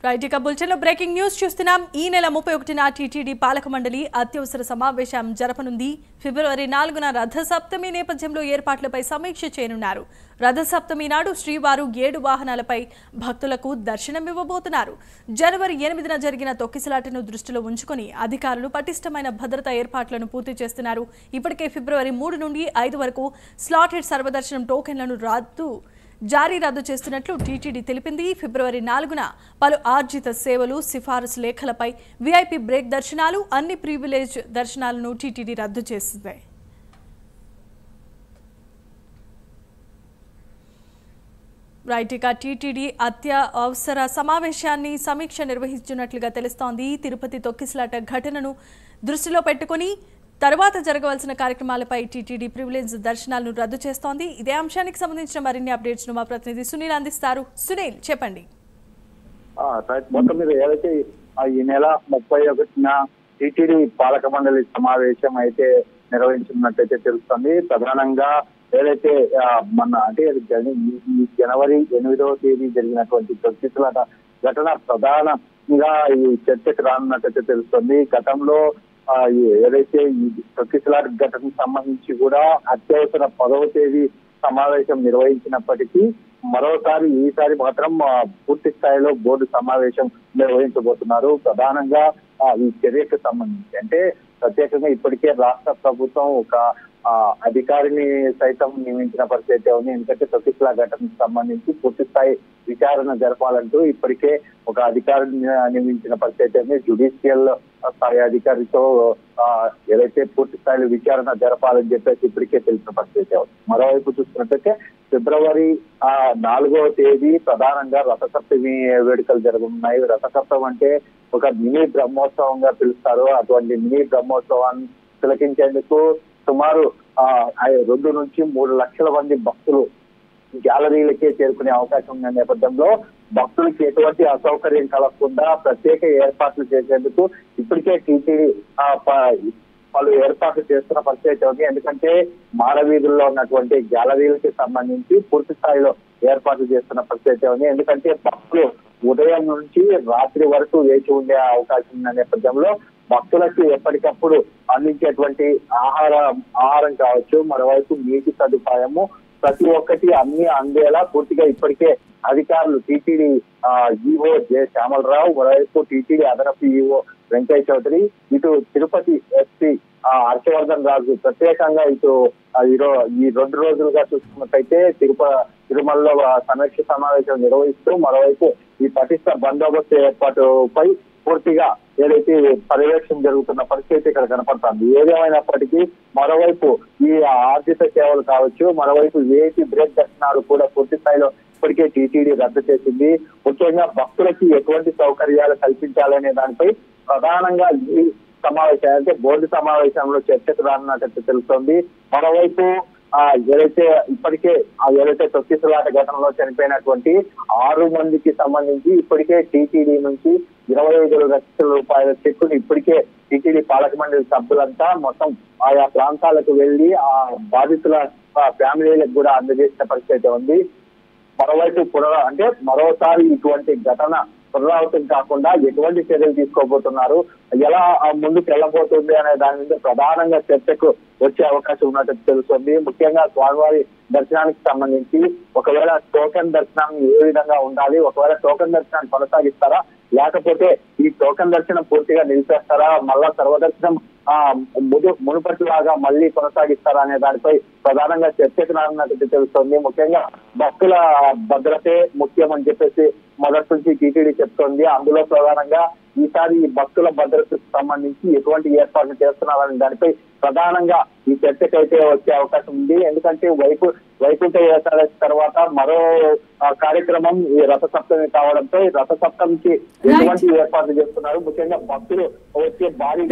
Right ఇక బులెటిన్లో breaking news చూస్తున్నాం. ఈ నెల 31న టీటీడీ పాలక మండలి అత్యవసర సమావేశం జరపనుంది. ఫిబ్రవరి 4న రథసప్తమి నేపథ్యంలో ఏర్పాట్లపై సమీక్ష చేయనున్నారు. రథసప్తమి నాడు శ్రీవారు 7 వాహనాలపై భక్తులకు దర్శనమివ్వబోతున్నారు. జనవరి 8న జరిగిన తొక్కిసలాటను దృష్టిలో ఉంచుకుని అధికారులు పటిష్టమైన భద్రతా ఏర్పాట్లను పూర్తి చేస్తున్నారు. ఇప్పటికే ఫిబ్రవరి 3 నుండి 5 వరకు స్లాటెడ్ సర్వదర్శనం టోకెన్లను రద్దు చేస్తున్నట్లు టీటీడీ తెలిపింది. ఫిబ్రవరి 4న పలు ఆర్జిత సేవలు, సిఫారసు లేఖలపై వీఐపీ బ్రేక్ దర్శనాలు, అన్ని ప్రివిలేజ్ దర్శనాలను టీటీడీ రద్దు చేస్తుంది. రైట్ ఇక టీటీడీ అత్యవసర సమావేశాన్ని సమీక్ష నిర్వహించినట్లుగా తెలుస్తోంది. తిరుపతి తొక్కిసలాట ఘటనను దృష్టిలో పెట్టుకుని తర్వాత జరగవలసిన కార్యక్రమాలపై టీటీడీ ప్రివిలేజ్ దర్శనాలను రద్దు చేస్తోంది. ఇదే అంశానికి సంబంధించిన మరిన్ని అప్డేట్స్ ను మా ప్రతినిధి సునీల్ అందిస్తారు. సునీల్, చెప్పండి. మొత్తం మీద ఏదైతే ఈ నెల 31న టీటీడీ పాలక మండలి సమావేశం అయితే నిర్వహించున్నట్టయితే తెలుస్తుంది. ప్రధానంగా ఏదైతే జనవరి 8వ తేదీ జరిగినటువంటి తొక్కిసలాట ఘటన ప్రధానంగా ఈ చర్చకు రానున్నట్టయితే తెలుస్తుంది. గతంలో ఏదైతే ఈ తొక్కిసలాట ఘటనకు సంబంధించి కూడా అత్యవసర 10వ తేదీ సమావేశం నిర్వహించినప్పటికీ ఈసారి మాత్రం పూర్తి స్థాయిలో బోర్డు సమావేశం నిర్వహించబోతున్నారు. ప్రధానంగా ఈ చర్యకు సంబంధించి అంటే ప్రత్యేకంగా ఇప్పటికే రాష్ట్ర ప్రభుత్వం ఒక అధికారిని సైతం నియమించిన పరిస్థితి ఉంది. ఎందుకంటే తొక్కిసలాట ఘటనకు సంబంధించి పూర్తి స్థాయి విచారణ జరపాలంటూ ఇప్పటికే ఒక అధికారిని నియమించిన పరిస్థితి ఉంది. జ్యుడిషియల్ స్థాయి అధికారితో ఏదైతే పూర్తి స్థాయిలో విచారణ జరపాలని చెప్పేసి ఇప్పటికే తెలిసిన పరిస్థితి ఉంది. మరోవైపు చూసుకున్నట్టయితే ఫిబ్రవరి 4వ తేదీ ప్రధానంగా రథసప్తమి వేడుకలు జరగనున్నాయి. రథసప్తం అంటే ఒక మినీ బ్రహ్మోత్సవంగా పిలుస్తారు. అటువంటి మినీ బ్రహ్మోత్సవాన్ని తిలకించేందుకు సుమారు 2 నుంచి 3 లక్షల మంది భక్తులు గ్యాలరీలకే చేరుకునే అవకాశం ఉన్న నేపథ్యంలో భక్తులకి ఎటువంటి అసౌకర్యం కలగకుండా ప్రత్యేక ఏర్పాట్లు చేసేందుకు ఇప్పటికే టీటీడీ పలు ఏర్పాట్లు చేస్తున్న పరిస్థితి ఉంది. ఎందుకంటే మాడవీధుల్లో ఉన్నటువంటి గ్యాలరీలకి సంబంధించి పూర్తి స్థాయిలో ఏర్పాట్లు చేస్తున్న పరిస్థితి ఉంది. ఎందుకంటే భక్తులు ఉదయం నుంచి రాత్రి వరకు వేచి ఉండే అవకాశం ఉన్న నేపథ్యంలో భక్తులకు ఎప్పటికప్పుడు అందించేటువంటి ఆహారం కావచ్చు, మరోవైపు నీటి సదుపాయము ప్రతి ఒక్కటి అన్ని అందేలా పూర్తిగా ఇప్పటికే అధికారులు టీటీడీ ఈఓ జె శ్యామలరావు, మరోవైపు టీటీడీ అదనపు ఈఓ వెంకయ్య చౌదరి, ఇటు తిరుపతి ఎస్పీ హర్షవర్ధన్ రాజు ప్రత్యేకంగా ఈ 2 రోజులుగా చూసుకున్నట్టయితే తిరుమలలో సమీక్ష సమావేశం నిర్వహిస్తూ మరోవైపు ఈ పటిష్ట బందోబస్తు ఏర్పాటుపై పూర్తిగా ఏదైతే పర్యవేక్షణ జరుగుతున్న పరిస్థితి ఇక్కడ కనపడుతుంది. ఏదేమైనప్పటికీ మరోవైపు ఈ ఆర్జిత సేవలు కావచ్చు, మరోవైపు వీఐపీ బ్రేక్ దర్శనాలు కూడా పూర్తి స్థాయిలో ఇప్పటికే టీటీడీ రద్దు చేసింది. ముఖ్యంగా భక్తులకి ఎటువంటి సౌకర్యాలు కల్పించాలనే దానిపై ప్రధానంగా ఈ సమావేశం అంటే బోర్డు సమావేశంలో చర్చకు రానున్నట్టు తెలుస్తోంది. మరోవైపు ఏదైతే తొక్కిసలాట ఘటనలో చనిపోయినటువంటి 6 మందికి సంబంధించి ఇప్పటికే టీటీడీ నుంచి 25 లక్షల రూపాయల చెక్కులు ఇప్పటికే టీటీడీ పాలక మండలి సభ్యులంతా మొత్తం ఆయా ప్రాంతాలకు వెళ్లి ఆ బాధితుల ఫ్యామిలీలకు కూడా అందజేసిన పరిస్థితి ఉంది. మరోవైపు మరోసారి ఇటువంటి ఘటన పునరావృతం కాకుండా ఎటువంటి చర్యలు తీసుకోబోతున్నారు, ఎలా ముందుకు వెళ్ళబోతుంది అనే దాని మీద ప్రధానంగా చర్చకు వచ్చే అవకాశం ఉన్నట్టు తెలుస్తుంది. ముఖ్యంగా స్వామివారి దర్శనానికి సంబంధించి ఒకవేళ టోకెన్ దర్శనం ఏ విధంగా ఉండాలి, ఒకవేళ టోకెన్ దర్శనాన్ని కొనసాగిస్తారా, లేకపోతే ఈ టోకెన్ దర్శనం పూర్తిగా నిలిపేస్తారా, మళ్ళా సర్వదర్శనం మునుపటిలాగా మళ్ళీ కొనసాగిస్తారా అనే దానిపై ప్రధానంగా చర్చకు రానున్నట్టు తెలుస్తోంది. ముఖ్యంగా భక్తుల భద్రతే ముఖ్యం అని చెప్పేసి మొదటి నుంచి టీటీడీ చెప్తోంది. అందులో ప్రధానంగా ఈసారి ఈ భక్తుల భద్రతకు సంబంధించి ఎటువంటి ఏర్పాట్లు చేస్తున్నారనే దానిపై ప్రధానంగా ఈ చర్చకైతే వచ్చే అవకాశం ఉంది. ఎందుకంటే వైకుంఠ ఏకాదశి తర్వాత మరో కార్యక్రమం ఈ రథసప్తమి కావడంతో ఈ రథసప్తమికి ఎటువంటి ఏర్పాట్లు చేస్తున్నారు, ముఖ్యంగా భక్తులు వచ్చే భారీ